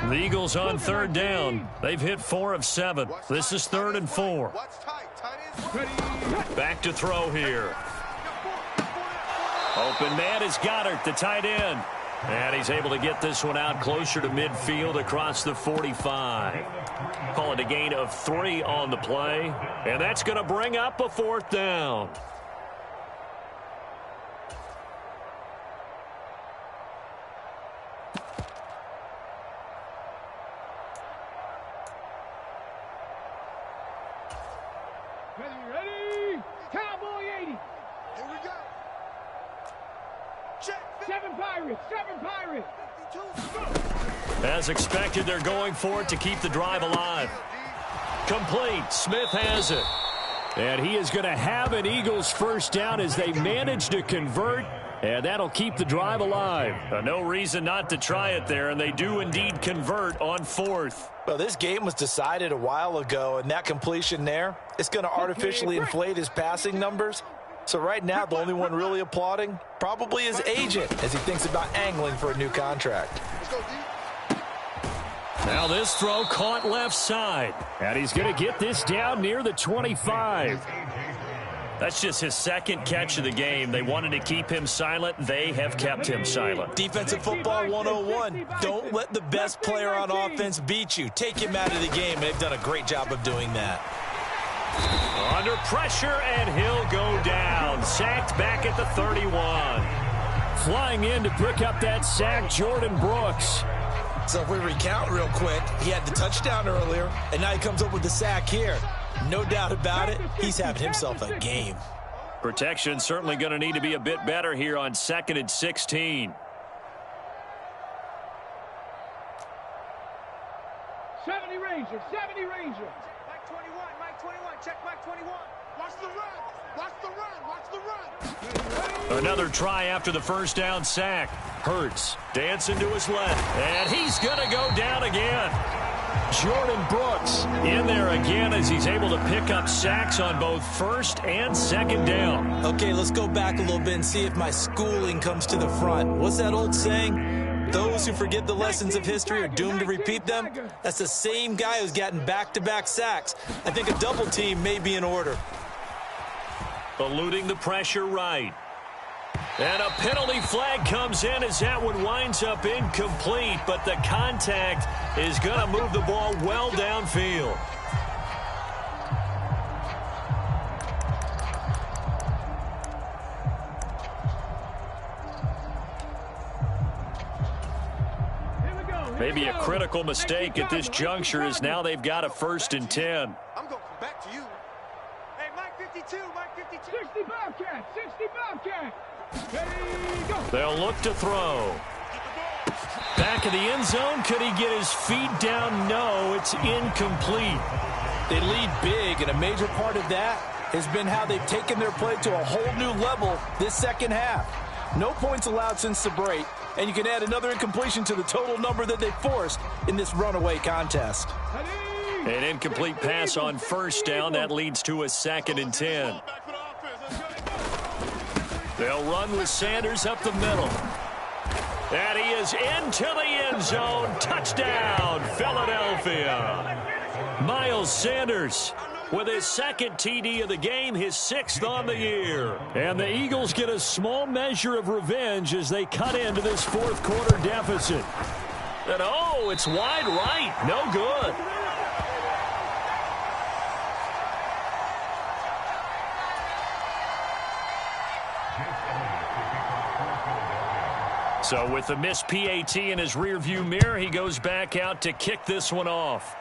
The Eagles on 3rd down. They've hit 4 of 7. This is 3rd and 4. Back to throw here. Open man is Goddard, the tight end. And he's able to get this one out closer to midfield across the 45. Call it a gain of 3 on the play. And that's going to bring up a 4th down. Ready? Cowboy 80. Here we go. Check. 7 Pirates. 7 Pirates. As expected, they're going for it to keep the drive alive. Complete. Smith has it. And he is going to have an Eagles first down as they manage to convert. And that'll keep the drive alive. No reason not to try it there, and they do indeed convert on 4th. Well, this game was decided a while ago, and that completion there, it's going to artificially inflate his passing numbers. So right now, the only one really applauding probably his agent as he thinks about angling for a new contract. Let's go, D. Now this throw caught left side. And he's going to get this down near the 25. That's just his second catch of the game. They wanted to keep him silent. They have kept him silent. Defensive football 101. Don't let the best player on offense beat you. Take him out of the game, and they've done a great job of doing that. Under pressure, and he'll go down. Sacked back at the 31. Flying in to pick up that sack, Jordan Brooks. So if we recount real quick, he had the touchdown earlier, and now he comes up with the sack here. No doubt about it, he's having himself a game. Protection certainly going to need to be a bit better here on 2nd and 16. 70 Ranger, 70 Ranger. Mike 21, check Mike 21. Watch the run, watch the run, watch the run. Another try after the first down sack. Hurts dancing to his left, and he's going to go down again. Jordan Brooks in there again as he's able to pick up sacks on both first and second down. Okay, let's go back a little bit and see if my schooling comes to the front. What's that old saying? Those who forget the lessons of history are doomed to repeat them. That's the same guy who's gotten back-to-back sacks. I think a double team may be in order. Eluding the pressure right. And a penalty flag comes in as that one winds up incomplete, but the contact is going to move the ball well downfield. Maybe a critical mistake at this juncture as now they've got a 1st and 10. I'm going to come back to you. Hey, Mike 52, Mike 52. 60 Bobcat, 60 Bobcat. There you go. They'll look to throw. Back of the end zone. Could he get his feet down? No, it's incomplete. They lead big, and a major part of that has been how they've taken their play to a whole new level this second half. No points allowed since the break, and you can add another incompletion to the total number that they forced in this runaway contest. An incomplete pass on first down. That leads to a 2nd and 10. They'll run with Sanders up the middle. And he is into the end zone. Touchdown, Philadelphia. Miles Sanders with his 2nd TD of the game, his 6th on the year. And the Eagles get a small measure of revenge as they cut into this 4th quarter deficit. And oh, it's wide right. No good. So with the missed PAT in his rearview mirror, he goes back out to kick this one off.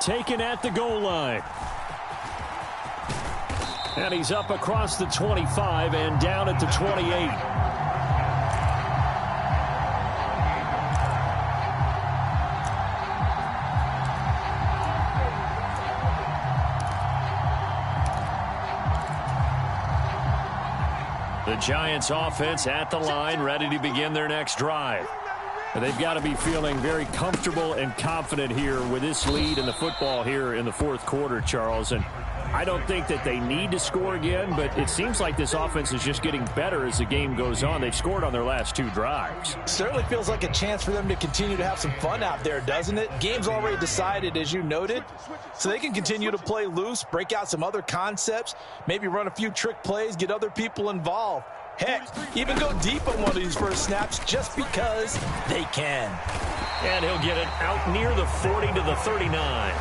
Taken at the goal line. And he's up across the 25 and down at the 28. The Giants offense at the line, ready to begin their next drive. They've got to be feeling very comfortable and confident here with this lead in the football here in the 4th quarter, Charles. And I don't think that they need to score again, but it seems like this offense is just getting better as the game goes on. They've scored on their last 2 drives. Certainly feels like a chance for them to continue to have some fun out there, doesn't it? Game's already decided, as you noted, so they can continue to play loose, break out some other concepts, maybe run a few trick plays, get other people involved. Heck, even go deep on one of these first snaps just because they can. And he'll get it out near the 40 to the 39.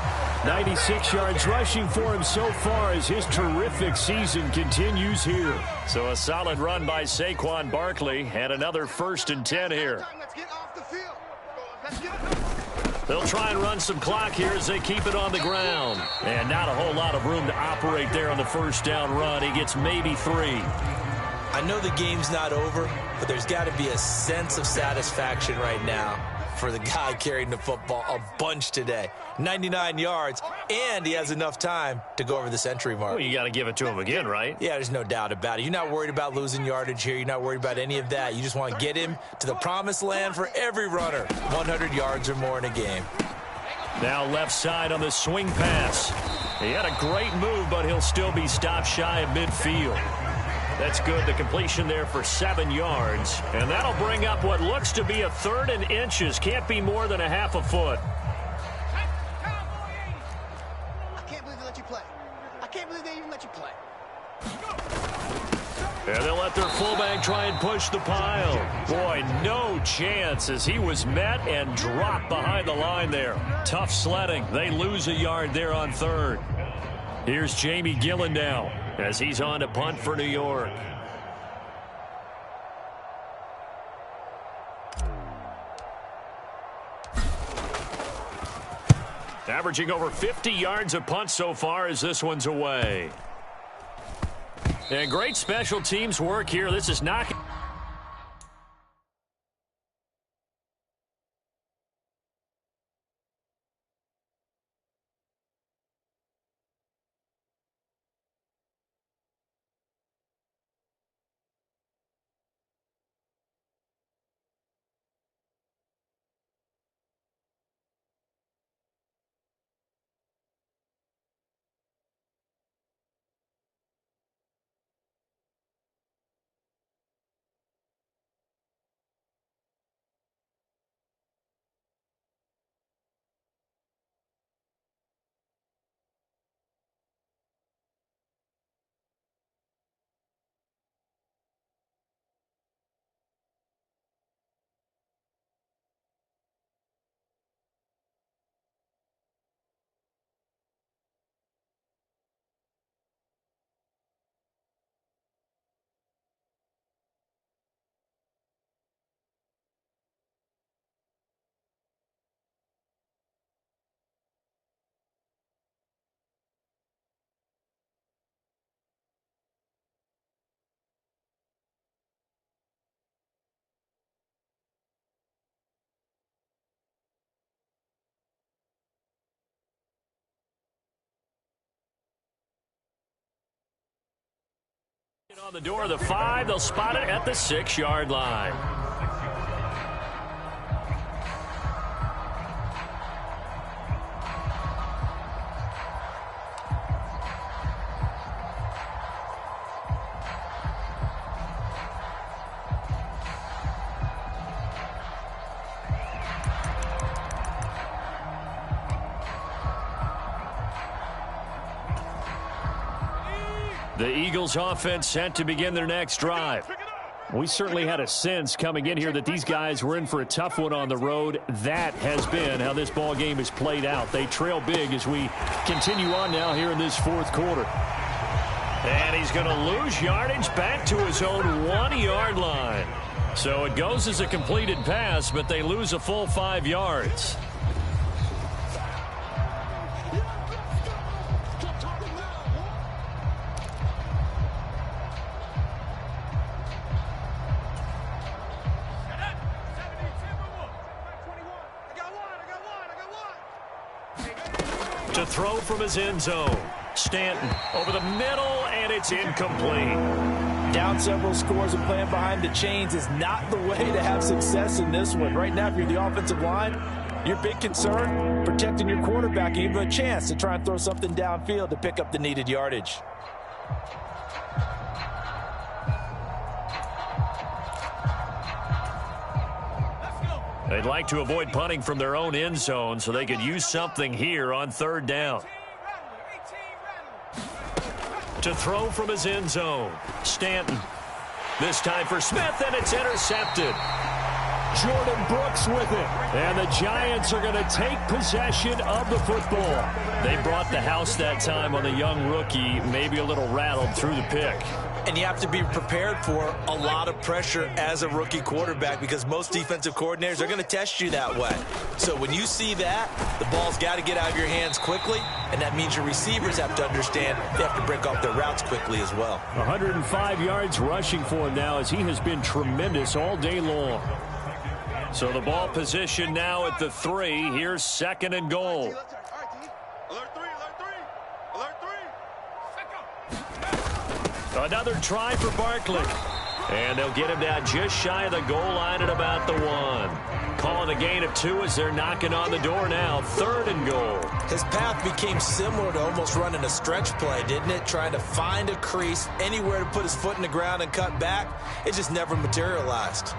96 yards rushing for him so far as his terrific season continues here. So a solid run by Saquon Barkley and another 1st and 10 here. Let's get off the field. Let's get They'll try and run some clock here as they keep it on the ground. And not a whole lot of room to operate there on the first down run. He gets maybe 3. I know the game's not over, but there's got to be a sense of satisfaction right now for the guy carrying the football a bunch today. 99 yards, and he has enough time to go over the century mark. Well, you got to give it to him again, right? Yeah, there's no doubt about it. You're not worried about losing yardage here. You're not worried about any of that. You just want to get him to the promised land for every runner. 100 yards or more in a game. Now left side on the swing pass. He had a great move, but he'll still be stopped shy of midfield. That's good. The completion there for 7 yards. And that'll bring up what looks to be a 3rd and inches. Can't be more than a half a foot. I can't believe they let you play. I can't believe they even let you play. And they'll let their fullback try and push the pile. Boy, no chance as he was met and dropped behind the line there. Tough sledding. They lose a yard there on 3rd. Here's Jamie Gillen now as he's on to punt for New York. Averaging over 50 yards a punt so far as this one's away. And great special teams work here. This is not... On the door of the 5, they'll spot it at the 6-yard line. The Eagles offense set to begin their next drive. We certainly had a sense coming in here that these guys were in for a tough one on the road. That has been how this ball game has played out. They trail big as we continue on now here in this 4th quarter. And he's going to lose yardage back to his own 1-yard line. So it goes as a completed pass, but they lose a full 5 yards. To throw from his end zone. Stanton over the middle, and it's incomplete. Down several scores and playing behind the chains is not the way to have success in this one. Right now, if you're the offensive line, your big concern, protecting your quarterback, give him a chance to try and throw something downfield to pick up the needed yardage. They'd like to avoid punting from their own end zone so they could use something here on 3rd down. To throw from his end zone, Stanton. This time for Smith, and it's intercepted. Jordan Brooks with it. And the Giants are going to take possession of the football. They brought the house that time on the young rookie, maybe a little rattled through the pick. And you have to be prepared for a lot of pressure as a rookie quarterback because most defensive coordinators are going to test you that way. So when you see that, the ball's got to get out of your hands quickly, and that means your receivers have to understand they have to break off their routes quickly as well. 105 yards rushing for him now as he has been tremendous all day long. So the ball position now at the 3. Here's 2nd and goal. Another try for Barkley. And they'll get him down just shy of the goal line at about the 1. Calling a gain of 2 as they're knocking on the door now. 3rd and goal. His path became similar to almost running a stretch play, didn't it? Trying to find a crease, anywhere to put his foot in the ground and cut back. It just never materialized.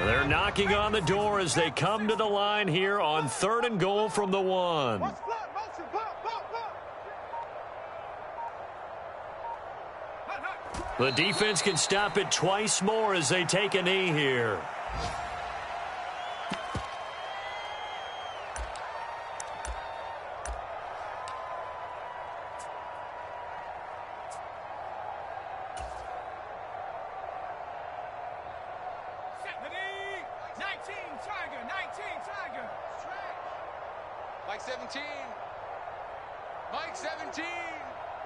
They're knocking on the door as they come to the line here on 3rd and goal from the 1. The defense can stop it twice more as they take a knee here. Mike 17. Mike 17.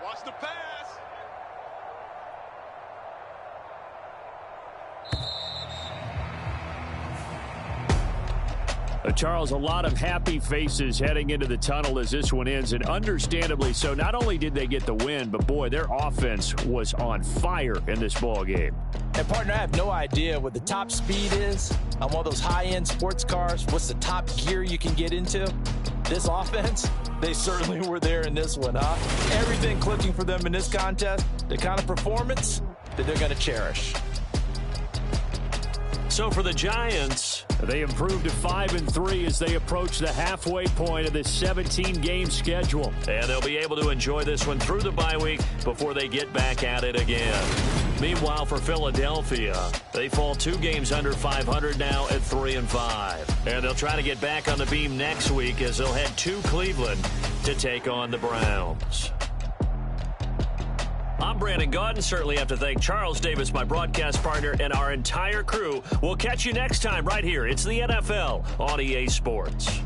Watch the pass. Charles, a lot of happy faces heading into the tunnel as this one ends, and understandably so. Not only did they get the win, but boy, their offense was on fire in this ball game. And partner, I have no idea what the top speed is on one of those high-end sports cars. What's the top gear you can get into? This offense, they certainly were there in this one, huh? Everything clicking for them in this contest, the kind of performance that they're going to cherish. So for the Giants, they improved to 5-3 as they approach the halfway point of this 17-game schedule. And they'll be able to enjoy this one through the bye week before they get back at it again. Meanwhile, for Philadelphia, they fall 2 games under 500 now at 3-5. And they'll try to get back on the beam next week as they'll head to Cleveland to take on the Browns. I'm Brandon Gaudin. Certainly have to thank Charles Davis, my broadcast partner, and our entire crew. We'll catch you next time right here. It's the NFL on EA Sports.